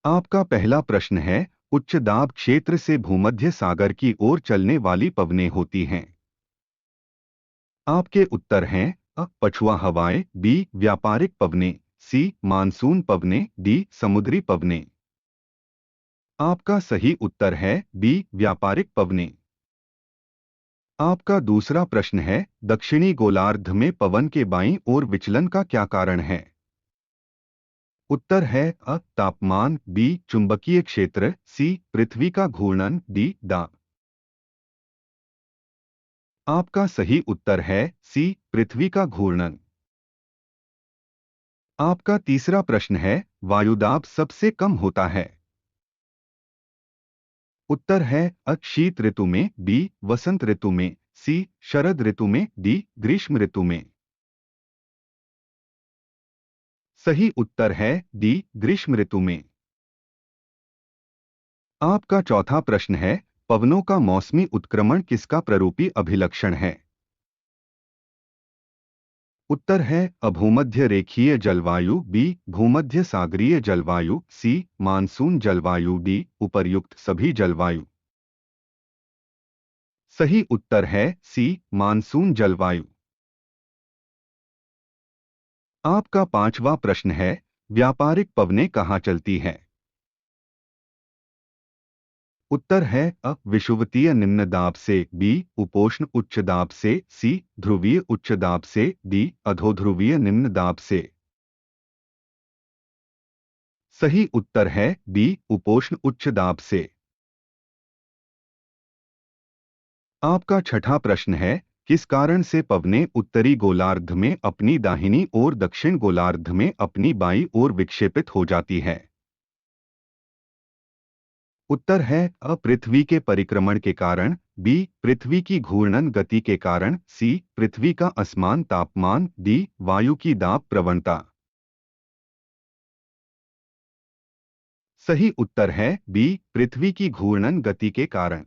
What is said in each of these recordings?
आपका पहला प्रश्न है, उच्च दाब क्षेत्र से भूमध्य सागर की ओर चलने वाली पवनें होती हैं। आपके उत्तर हैं पछुआ हवाएं, बी व्यापारिक पवनें, सी मानसून पवनें, डी समुद्री पवनें। आपका सही उत्तर है बी व्यापारिक पवनें। आपका दूसरा प्रश्न है, दक्षिणी गोलार्ध में पवन के बाईं ओर विचलन का क्या कारण है। उत्तर है तापमान, बी चुंबकीय क्षेत्र, सी पृथ्वी का घूर्णन, डी दाब। आपका सही उत्तर है सी पृथ्वी का घूर्णन। आपका तीसरा प्रश्न है, वायुदाब सबसे कम होता है। उत्तर है शीत ऋतु में, बी वसंत ऋतु में, सी शरद ऋतु में, डी ग्रीष्म ऋतु में। सही उत्तर है डी ग्रीष्म ऋतु में। आपका चौथा प्रश्न है, पवनों का मौसमी उत्क्रमण किसका प्ररूपी अभिलक्षण है। उत्तर है अभूमध्य रेखीय जलवायु, बी भूमध्य सागरीय जलवायु, सी मानसून जलवायु, डी उपर्युक्त सभी जलवायु। सही उत्तर है सी मानसून जलवायु। आपका पांचवा प्रश्न है, व्यापारिक पवनें कहाँ चलती हैं। उत्तर है विषुवतीय निम्न दाब से, बी उपोष्ण उच्च दाब से, सी ध्रुवीय उच्च दाब से, डी अधोध्रुवीय निम्न दाब से। सही उत्तर है बी उपोष्ण उच्च दाब से। आपका छठा प्रश्न है, किस कारण से पवनें उत्तरी गोलार्ध में अपनी दाहिनी ओर दक्षिण गोलार्ध में अपनी बाईं ओर विक्षेपित हो जाती है। उत्तर है पृथ्वी के परिक्रमण के कारण, बी पृथ्वी की घूर्णन गति के कारण, सी पृथ्वी का असमान तापमान, डी वायु की दाब प्रवणता। सही उत्तर है बी पृथ्वी की घूर्णन गति के कारण।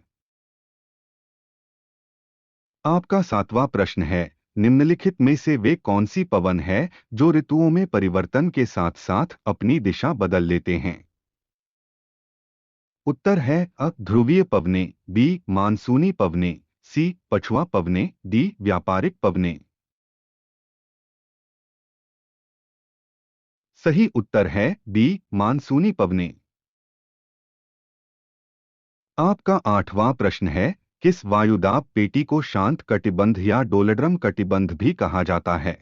आपका सातवां प्रश्न है, निम्नलिखित में से वे कौन सी पवन है जो ऋतुओं में परिवर्तन के साथ साथ अपनी दिशा बदल लेते हैं। उत्तर है ध्रुवीय पवनें, बी मानसूनी पवनें, सी पछुआ पवनें, डी व्यापारिक पवनें। सही उत्तर है बी मानसूनी पवनें। आपका आठवां प्रश्न है, किस वायुदाब पेटी को शांत कटिबंध या डोलड्रम कटिबंध भी कहा जाता है।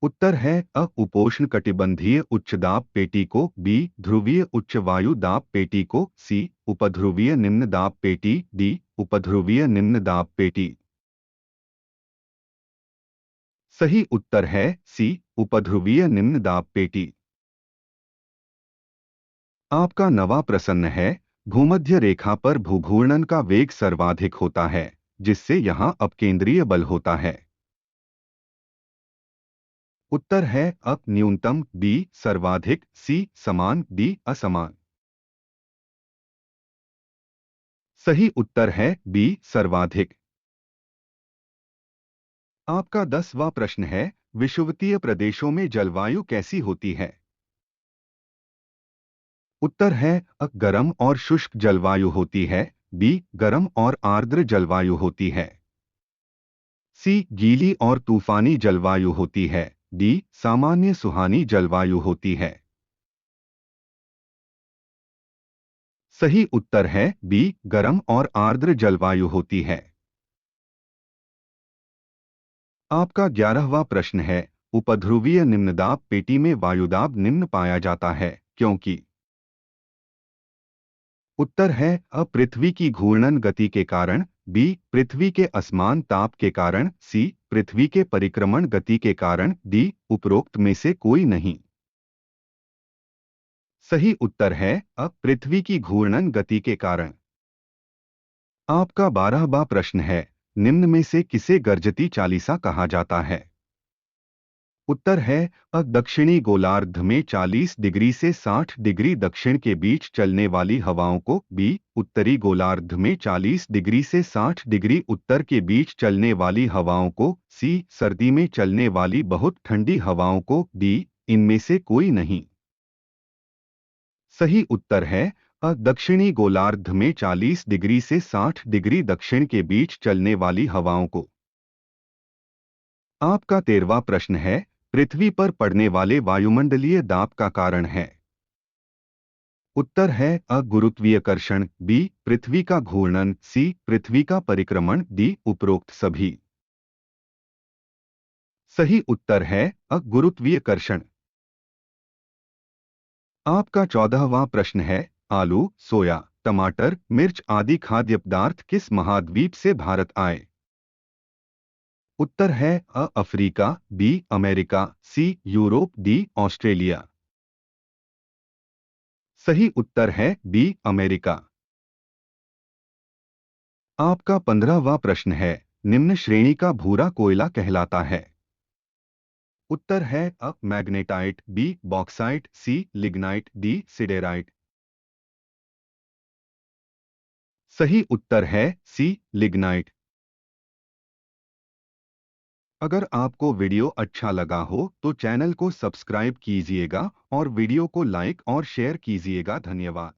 उत्तर है उपोष्ण कटिबंधीय उच्च दाब पेटी को, बी ध्रुवीय उच्च वायु दाब पेटी को, सी उपध्रुवीय निम्न दाब पेटी, डी उपध्रुवीय निम्न दाब पेटी। सही उत्तर है सी उपध्रुवीय निम्न दाब पेटी। आपका नवा प्रश्न है, भूमध्य रेखा पर भूघूर्णन का वेग सर्वाधिक होता है, जिससे यहां अपकेंद्रीय बल होता है। उत्तर है न्यूनतम, बी सर्वाधिक, सी समान, डी असमान। सही उत्तर है बी सर्वाधिक। आपका 10वां प्रश्न है, विषुवतीय प्रदेशों में जलवायु कैसी होती है। उत्तर है गर्म और शुष्क जलवायु होती है, बी गर्म और आर्द्र जलवायु होती है, सी गीली और तूफानी जलवायु होती है, डी सामान्य सुहानी जलवायु होती है। सही उत्तर है बी गर्म और आर्द्र जलवायु होती है। आपका 11वां प्रश्न है, उपध्रुवीय निम्नदाब पेटी में वायुदाब निम्न पाया जाता है क्योंकि। उत्तर है पृथ्वी की घूर्णन गति के कारण, बी पृथ्वी के असमान ताप के कारण, सी पृथ्वी के परिक्रमण गति के कारण, डी उपरोक्त में से कोई नहीं। सही उत्तर है पृथ्वी की घूर्णन गति के कारण। आपका 12वां प्रश्न है, निम्न में से किसे गर्जती चालीसा कहा जाता है। उत्तर है दक्षिणी गोलार्ध में 40 डिग्री से 60 डिग्री दक्षिण के बीच चलने वाली हवाओं को, बी उत्तरी गोलार्ध में 40 डिग्री से 60 डिग्री उत्तर के बीच चलने वाली हवाओं को, सी सर्दी में चलने वाली बहुत ठंडी हवाओं को, डी इनमें से कोई नहीं। सही उत्तर है दक्षिणी गोलार्ध में 40 डिग्री से 60 डिग्री दक्षिण के बीच चलने वाली हवाओं को। आपका 13वां प्रश्न है, पृथ्वी पर पड़ने वाले वायुमंडलीय दाब का कारण है। उत्तर है गुरुत्वीयकर्षण, बी पृथ्वी का घूर्णन, सी पृथ्वी का परिक्रमण, डी उपरोक्त सभी। सही उत्तर है गुरुत्वीयकर्षण। आपका 14वां प्रश्न है, आलू, सोया, टमाटर, मिर्च आदि खाद्य पदार्थ किस महाद्वीप से भारत आए। उत्तर है अफ्रीका, बी अमेरिका, सी यूरोप, डी ऑस्ट्रेलिया। सही उत्तर है बी अमेरिका। आपका 15वां प्रश्न है, निम्न श्रेणी का भूरा कोयला कहलाता है। उत्तर है मैग्नेटाइट, बी बॉक्साइट, सी लिग्नाइट, डी सिडेराइट। सही उत्तर है सी लिग्नाइट। अगर आपको वीडियो अच्छा लगा हो तो चैनल को सब्सक्राइब कीजिएगा और वीडियो को लाइक और शेयर कीजिएगा। धन्यवाद।